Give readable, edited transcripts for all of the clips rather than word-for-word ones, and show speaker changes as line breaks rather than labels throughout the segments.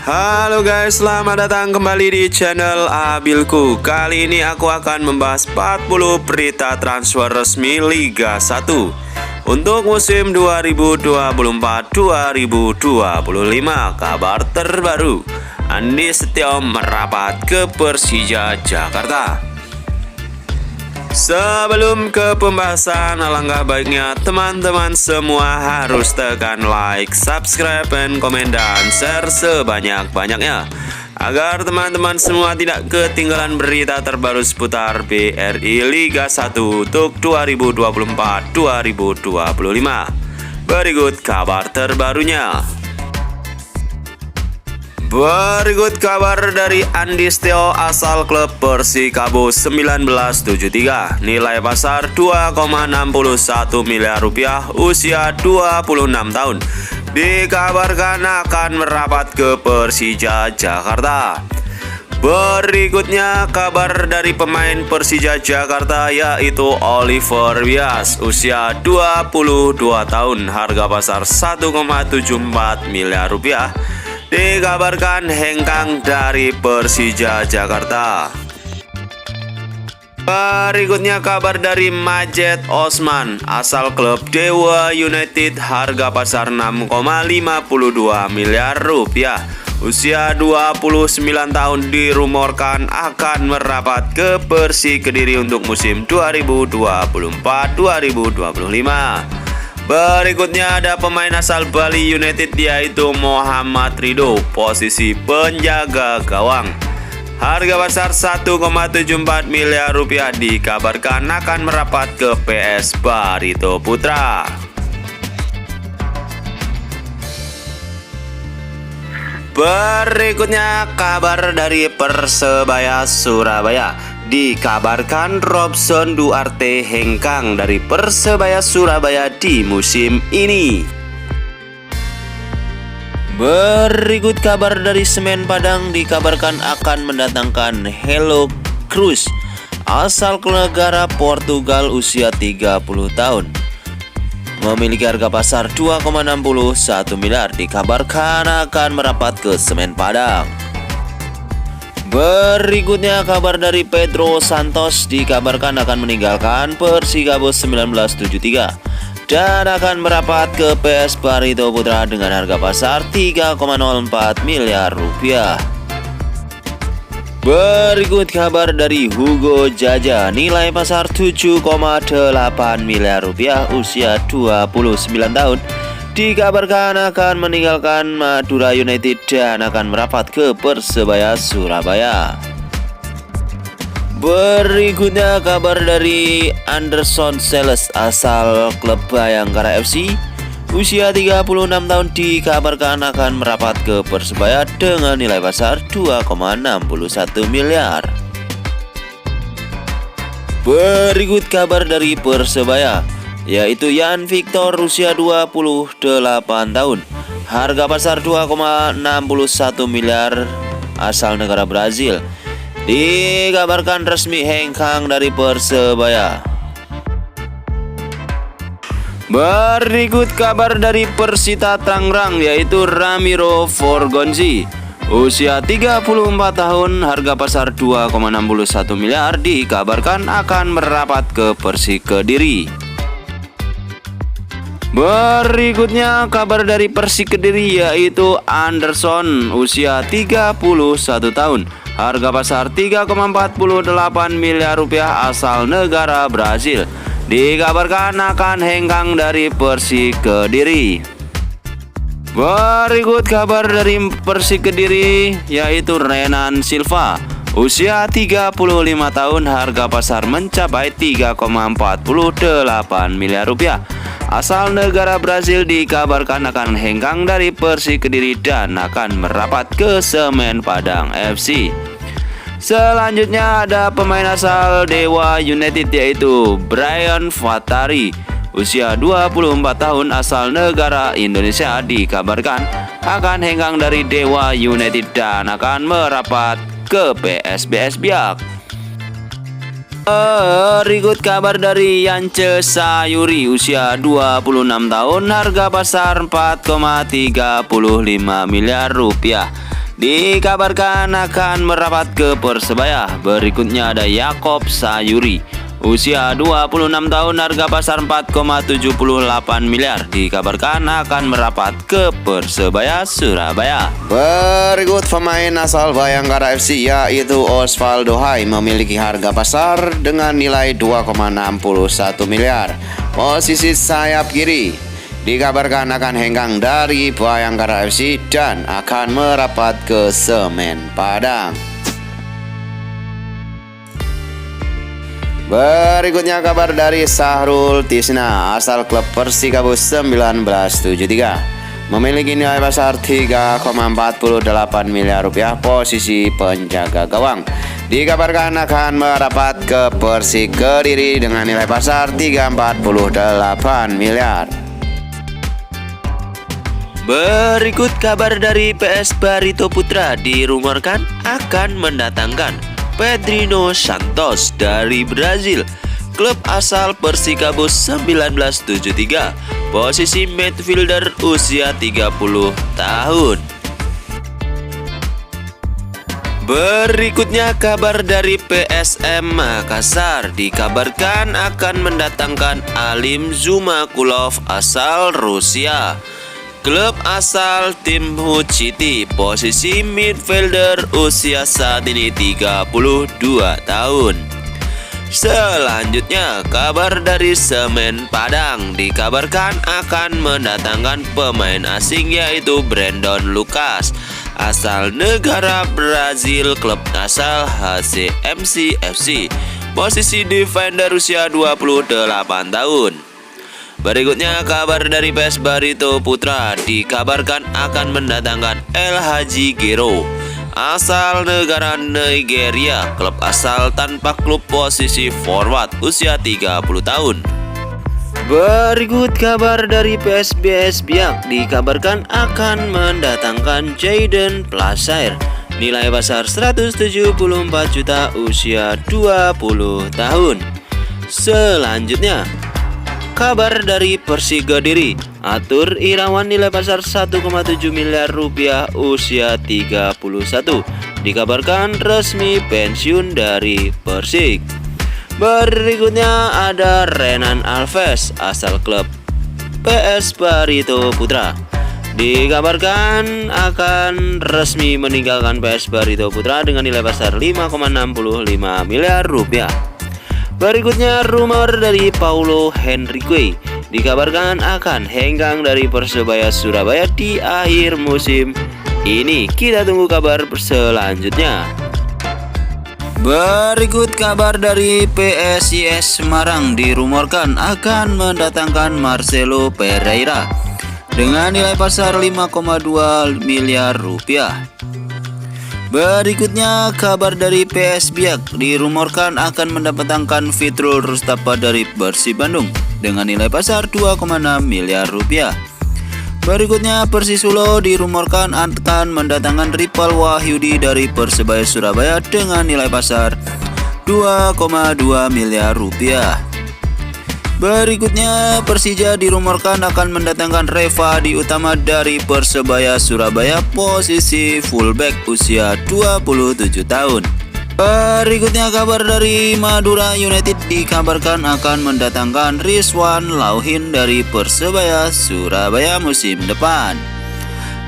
Halo guys, selamat datang kembali di channel Abilku. Kali ini aku akan membahas 40 berita transfer resmi Liga 1 untuk musim 2024-2025. Kabar terbaru, Andi Setio merapat ke Persija Jakarta. Sebelum ke pembahasan, alangkah baiknya teman-teman semua harus tekan like, subscribe, dan komen dan share sebanyak-banyaknya agar teman-teman semua tidak ketinggalan berita terbaru seputar BRI Liga 1 untuk 2024-2025. Berikut kabar terbarunya. Berikut kabar dari Andi Setio asal klub Persikabo 1973. Nilai pasar 2,61 miliar rupiah, usia 26 tahun. Dikabarkan akan merapat ke Persija Jakarta. Berikutnya kabar dari pemain Persija Jakarta yaitu Oliver Wias, usia 22 tahun, harga pasar 1,74 miliar rupiah. Dikabarkan hengkang dari Persija Jakarta. Berikutnya kabar dari Majed Osman asal klub Dewa United, harga pasar 6,52 miliar rupiah. Usia 29 tahun, dirumorkan akan merapat ke Persik Kediri untuk musim 2024-2025. Berikutnya ada pemain asal Bali United yaitu Muhammad Ridho, posisi penjaga gawang. Harga pasar 1,74 miliar rupiah, dikabarkan akan merapat ke PS Barito Putra. Berikutnya kabar dari Persebaya Surabaya. Dikabarkan Robson Duarte hengkang dari Persebaya Surabaya di musim ini. Berikut kabar dari Semen Padang, dikabarkan akan mendatangkan Hello Cruz asal negara Portugal, usia 30 tahun. Memiliki harga pasar 2,61 miliar, dikabarkan akan merapat ke Semen Padang. Berikutnya kabar dari Pedro Santos, dikabarkan akan meninggalkan Persikabo 1973 dan akan merapat ke PS Barito Putra dengan harga pasar 3,04 miliar rupiah. Berikut kabar dari Hugo Jaja, nilai pasar 7,8 miliar rupiah, usia 29 tahun. Dikabarkan akan meninggalkan Madura United dan akan merapat ke Persebaya Surabaya. Berikutnya kabar dari Anderson Sales asal klub Bayangkara FC, usia 36 tahun, dikabarkan akan merapat ke Persebaya dengan nilai pasar 2,61 miliar. Berikut kabar dari Persebaya yaitu Yan Victor, usia 28 tahun, harga pasar 2,61 miliar, asal negara Brazil. Dikabarkan resmi hengkang dari Persebaya. Berikut kabar dari Persita Tangerang yaitu Ramiro Forgonzi, usia 34 tahun, harga pasar 2,61 miliar, dikabarkan akan merapat ke Persik Kediri. Berikutnya kabar dari Persik Kediri yaitu Anderson, usia 31 tahun, harga pasar 3,48 miliar rupiah, asal negara Brazil. Dikabarkan akan hengkang dari Persik Kediri. Berikut kabar dari Persik Kediri yaitu Renan Silva, usia 35 tahun, harga pasar mencapai 3,48 miliar rupiah. Asal negara Brazil, dikabarkan akan hengkang dari Persik Kediri dan akan merapat ke Semen Padang FC. Selanjutnya ada pemain asal Dewa United yaitu Brian Fatari, usia 24 tahun, asal negara Indonesia. Dikabarkan akan hengkang dari Dewa United dan akan merapat ke PSBS Biak. Berikut kabar dari Yance Sayuri, usia 26 tahun, harga pasar 4,35 miliar rupiah. dikabarkan akan merapat ke Persebaya. Berikutnya ada Yakob Sayuri, usia 26 tahun, harga pasar 4,78 miliar, dikabarkan akan merapat ke Persebaya Surabaya.
Berikut pemain asal Bayangkara FC yaitu Osvaldo Hai, memiliki harga pasar dengan nilai 2,61 miliar. Posisi sayap kiri dikabarkan akan hengkang dari Bayangkara FC dan akan merapat ke Semen Padang. Berikutnya kabar dari Sahrul Tisna, asal klub Persikabo 1973, memiliki nilai pasar 3,48 miliar rupiah, posisi penjaga gawang, dikabarkan akan merapat ke Persik Kediri dengan nilai pasar 3,48 miliar.
Berikut kabar dari PS Barito Putra, dirumorkan akan mendatangkan Pedrinho Santos dari Brazil. Klub asal Persikabo 1973, posisi midfielder, usia 30 tahun. Berikutnya kabar dari PSM Makassar, dikabarkan akan mendatangkan Alim Zumakulov asal Rusia. Klub asal Timhut City, posisi midfielder, usia saat ini 32 tahun. Selanjutnya kabar dari Semen Padang, dikabarkan akan mendatangkan pemain asing yaitu Brandon Lucas, asal negara Brazil. Klub asal HCMC FC, posisi defender, usia 28 tahun. Berikutnya kabar dari PS Barito Putra, dikabarkan akan mendatangkan El Hadji Gero, asal negara Nigeria. Klub asal tanpa klub, posisi forward, usia 30 tahun. Berikut kabar dari PSBS Biak, dikabarkan akan mendatangkan Jayden Placer, nilai pasar 174 juta, usia 20 tahun. Selanjutnya kabar dari Persik Kediri, Atur Irawan, nilai pasar 1,7 miliar rupiah, usia 31, dikabarkan resmi pensiun dari Persik. Berikutnya ada Renan Alves, asal klub PS Barito Putra, dikabarkan akan resmi meninggalkan PS Barito Putra dengan nilai pasar 5,65 miliar rupiah. Berikutnya rumor dari Paulo Henrique, dikabarkan akan hengkang dari Persebaya Surabaya di akhir musim ini. Kita tunggu kabar selanjutnya. Berikut kabar dari PSIS Semarang, dirumorkan akan mendatangkan Marcelo Pereira dengan nilai pasar 5,2 miliar rupiah. Berikutnya kabar dari PS Biak, dirumorkan akan mendatangkan Fitrul Rustapa dari Persib Bandung dengan nilai pasar 2,6 miliar rupiah. Berikutnya Persisolo, dirumorkan akan mendatangkan Ripal Wahyudi dari Persebaya Surabaya dengan nilai pasar 2,2 miliar rupiah. Berikutnya Persija, dirumorkan akan mendatangkan Revadi Utama dari Persebaya Surabaya, posisi fullback, usia 27 tahun. Berikutnya kabar dari Madura United, dikabarkan akan mendatangkan Rizwan Lauhin dari Persebaya Surabaya musim depan.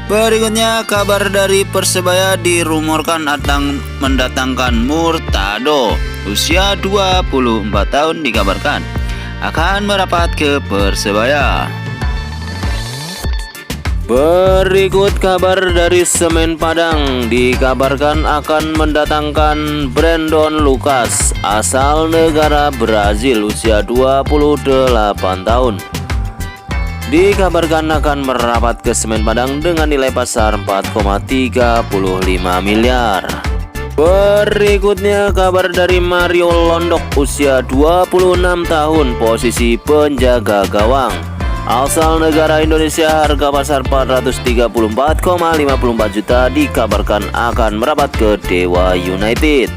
Berikutnya kabar dari Persebaya, dirumorkan akan mendatangkan Murtado, usia 24 tahun, dikabarkan akan merapat ke Persebaya. Berikut kabar dari Semen Padang, dikabarkan akan mendatangkan Brandon Lucas, asal negara Brazil, usia 28 tahun. Dikabarkan akan merapat ke Semen Padang dengan nilai pasar 4,35 miliar. Berikutnya kabar dari Mario Londok, usia 26 tahun, posisi penjaga gawang, asal negara Indonesia, harga pasar 434,54 juta, dikabarkan akan merapat ke Dewa United.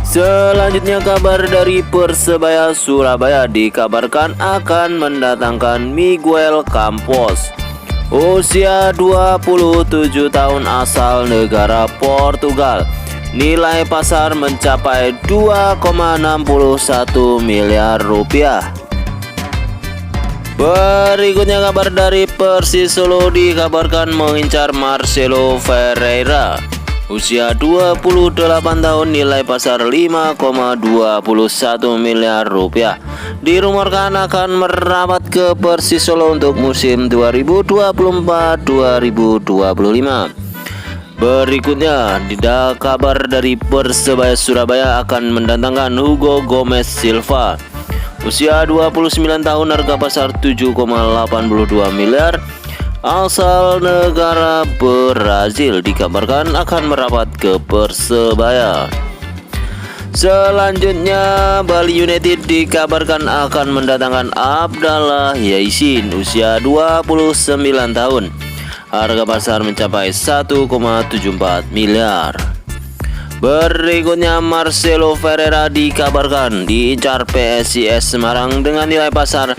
Selanjutnya kabar dari Persebaya Surabaya, dikabarkan akan mendatangkan Miguel Campos, Usia 27 tahun, asal negara Portugal. Nilai pasar mencapai 2,61 miliar rupiah. Berikutnya kabar dari Persis Solo, dikabarkan mengincar Marcelo Ferreira. Usia 28 tahun, nilai pasar 5,21 miliar rupiah. Dirumorkan akan merapat ke Persis Solo untuk musim 2024-2025. Berikutnya, kabar dari Persebaya Surabaya akan mendatangkan Hugo Gomez Silva. Usia 29 tahun, harga pasar 7,82 miliar. Asal negara Brazil, dikabarkan akan merapat ke Persebaya. Selanjutnya, Bali United dikabarkan akan mendatangkan Abdallah Yaisin. Usia 29 tahun. Harga pasar mencapai 1,74 miliar. Berikutnya, Marcelo Ferreira dikabarkan diincar PSIS Semarang dengan nilai pasar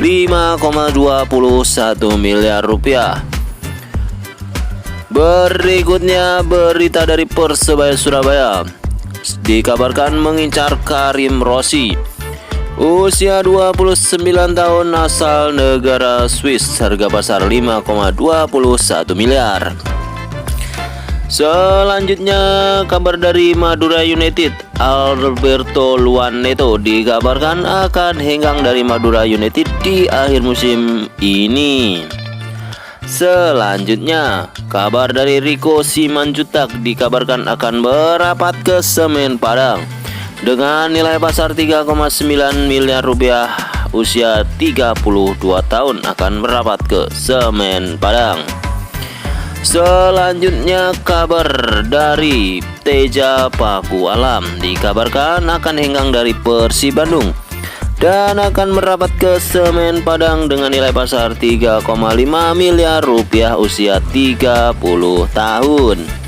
5,21 miliar rupiah. Berikutnya, berita dari Persebaya Surabaya dikabarkan mengincar Karim Rossi. Usia 29 tahun, asal negara Swiss. Harga pasar 5,21 miliar. Selanjutnya, kabar dari Madura United. Alberto Luaneto dikabarkan akan hengkang dari Madura United di akhir musim ini. Selanjutnya, kabar dari Rico Simanjuntak dikabarkan akan merapat ke Semen Padang dengan nilai pasar 3,9 miliar rupiah. Usia 32 tahun, akan merapat ke Semen Padang. Selanjutnya, kabar dari Teja Pakualam dikabarkan akan hengkang dari Persib Bandung dan akan merapat ke Semen Padang dengan nilai pasar 3,5 miliar rupiah. Usia 30 tahun.